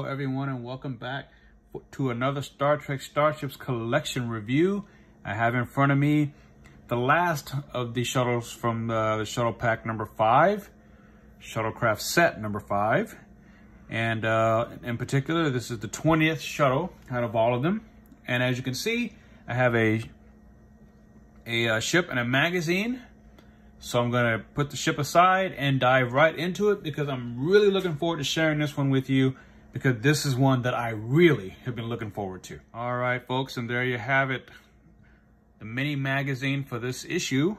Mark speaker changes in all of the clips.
Speaker 1: everyone, and welcome back to another Star Trek Starships collection review. I have in front of me the last of the shuttles from the shuttle pack number 5, Shuttlecraft set number 5. And in particular, this is the 20th shuttle out of all of them. And as you can see, I have a ship and a magazine. So I'm going to put the ship aside and dive right into it because I'm really looking forward to sharing this one with you, because this is one that I really have been looking forward to. All right, folks, and there you have it. The mini magazine for this issue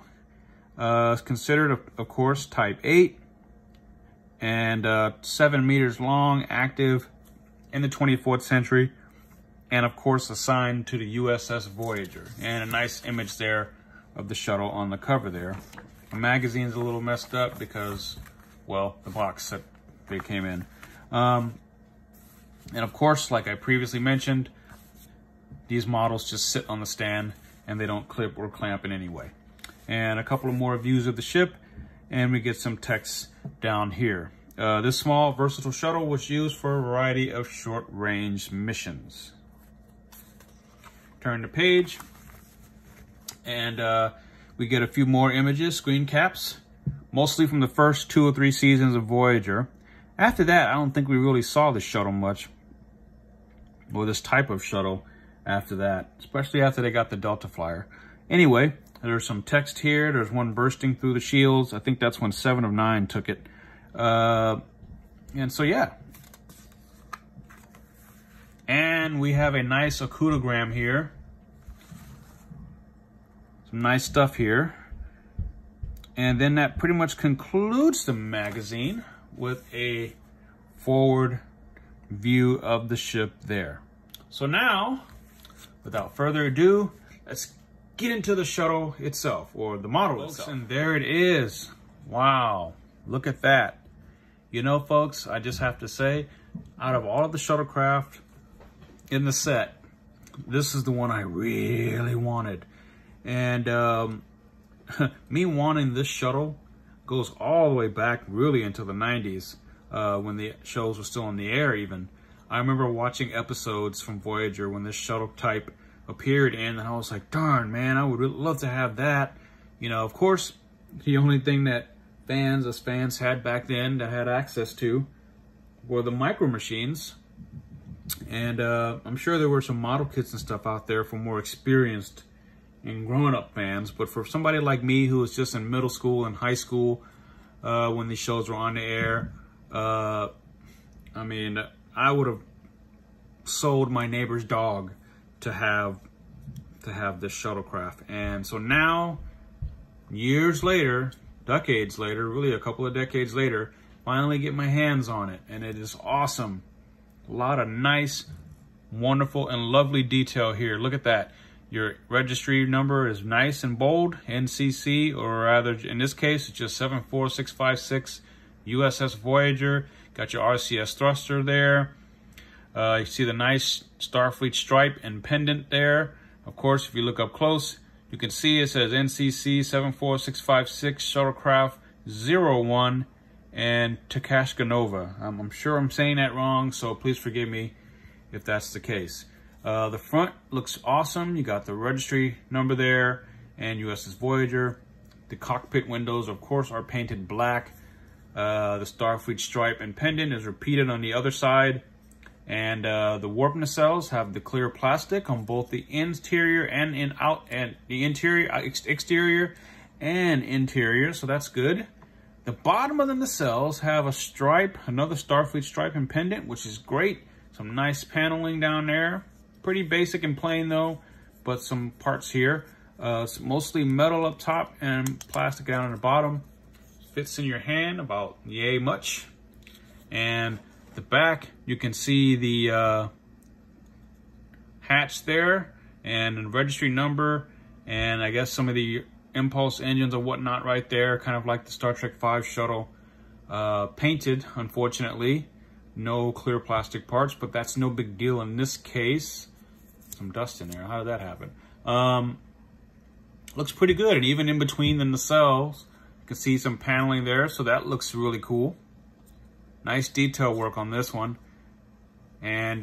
Speaker 1: is considered, of course, Type-8 and 7 meters long, active in the 24th century, and of course assigned to the USS Voyager. And a nice image there of the shuttle on the cover there. The magazine's a little messed up because, well, the box that they came in. And of course, like I previously mentioned, these models just sit on the stand and they don't clip or clamp in any way. And a couple of more views of the ship, and we get some text down here. This small, versatile shuttle was used for a variety of short-range missions. Turn the page, and we get a few more images, screen caps, mostly from the first 2 or 3 seasons of Voyager. After that, I don't think we really saw this shuttle much, or this type of shuttle after that, especially after they got the Delta Flyer. Anyway, there's some text here. There's one bursting through the shields. I think that's when 7 of 9 took it. And so, yeah. And we have a nice oculogram here. Some nice stuff here. And then that pretty much concludes the magazine with a forward view of the ship there. So now, without further ado, let's get into the shuttle itself, or the model itself. And there it is. Wow, look at that. You know, folks, I just have to say, out of all of the shuttlecraft in the set, this is the one I really wanted. And me wanting this shuttle goes all the way back really into the 90s, when the shows were still in the air even. I remember watching episodes from Voyager when this shuttle type appeared in, and I was like, darn, man, I would really love to have that. You know, of course, the only thing that us fans had back then that had access to were the micro machines. And I'm sure there were some model kits and stuff out there for more experienced and grown-up fans, but for somebody like me who was just in middle school and high school when these shows were on the air, I mean, I would have sold my neighbor's dog to have this shuttlecraft. And so now, years later, decades later, really a couple of decades later, finally get my hands on it, and it is awesome. A lot of nice, wonderful, and lovely detail here. Look at that. Your registry number is nice and bold, NCC, or rather, in this case, it's just 74656 USS Voyager. Got your RCS thruster there. You see the nice Starfleet stripe and pendant there. Of course, if you look up close, you can see it says NCC 74656 Shuttlecraft 01 and Takashka Nova. I'm sure I'm saying that wrong, so please forgive me if that's the case. The front looks awesome. You got the registry number there and USS Voyager. The cockpit windows, of course, are painted black. The Starfleet stripe and pendant is repeated on the other side. And the warp nacelles have the clear plastic on both the interior and the exterior and interior, so that's good. The bottom of the nacelles have a stripe, another Starfleet stripe and pendant, which is great. Some nice paneling down there. Pretty basic and plain though, but some parts here. It's mostly metal up top and plastic down on the bottom. Fits in your hand about yay much. And the back, you can see the hatch there and the registry number, and I guess some of the impulse engines or whatnot right there, kind of like the Star Trek V shuttle. Painted, unfortunately. No clear plastic parts, but that's no big deal in this case. Some dust in there. How did that happen? Looks pretty good, and even in between the nacelles, you can see some paneling there, so that looks really cool. Nice detail work on this one. And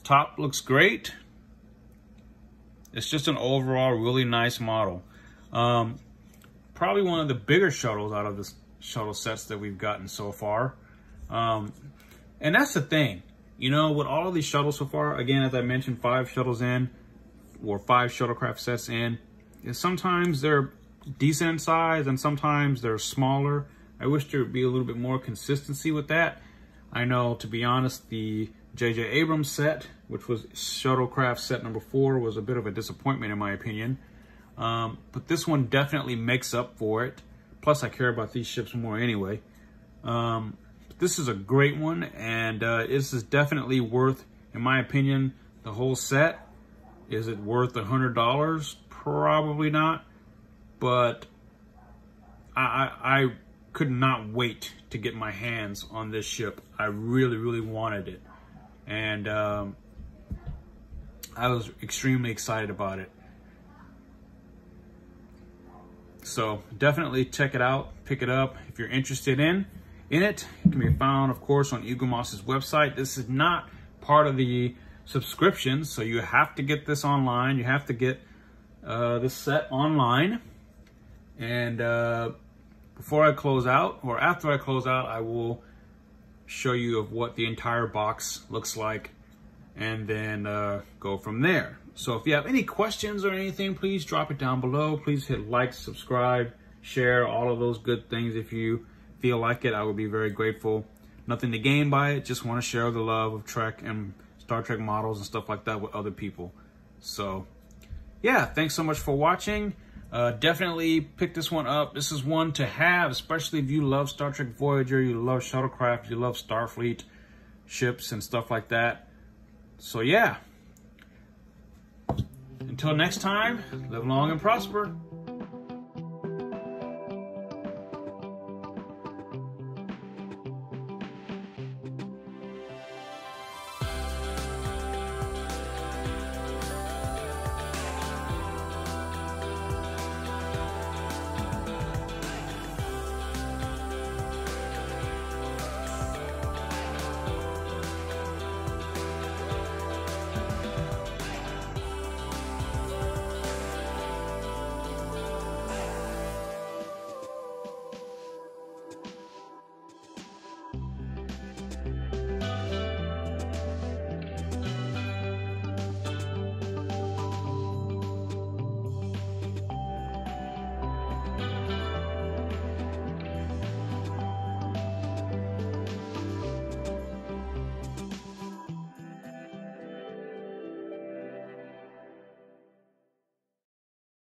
Speaker 1: top looks great. It's just an overall really nice model. Probably one of the bigger shuttles out of the shuttle sets that we've gotten so far. And that's the thing, you know, with all of these shuttles so far, again, as I mentioned, 5 shuttles in, or 5 shuttlecraft sets in, is sometimes they're decent in size and sometimes they're smaller. I wish there would be a little bit more consistency with that. I know, to be honest, the J.J. Abrams set, which was Shuttlecraft set number 4, was a bit of a disappointment in my opinion. But this one definitely makes up for it. Plus, I care about these ships more anyway. This is a great one, and this is definitely worth, in my opinion, the whole set. Is it worth $100? Probably not. But I could not wait to get my hands on this ship. I really, really wanted it. And I was extremely excited about it. So definitely check it out, pick it up if you're interested in it. It can be found, of course, on Eagle Moss's website. This is not part of the subscription, so you have to get this online. You have to get this set online. And before I close out, or after I close out, I will show you of what the entire box looks like, and then go from there. So if you have any questions or anything, please drop it down below. Please hit like, subscribe, share, all of those good things. If you feel like it, I would be very grateful. Nothing to gain by it, just want to share the love of Trek and Star Trek models and stuff like that with other people. So yeah, thanks so much for watching. Definitely pick this one up. This is one to have, especially if you love Star Trek Voyager, you love Shuttlecraft, you love Starfleet ships and stuff like that. So yeah, until next time, live long and prosper.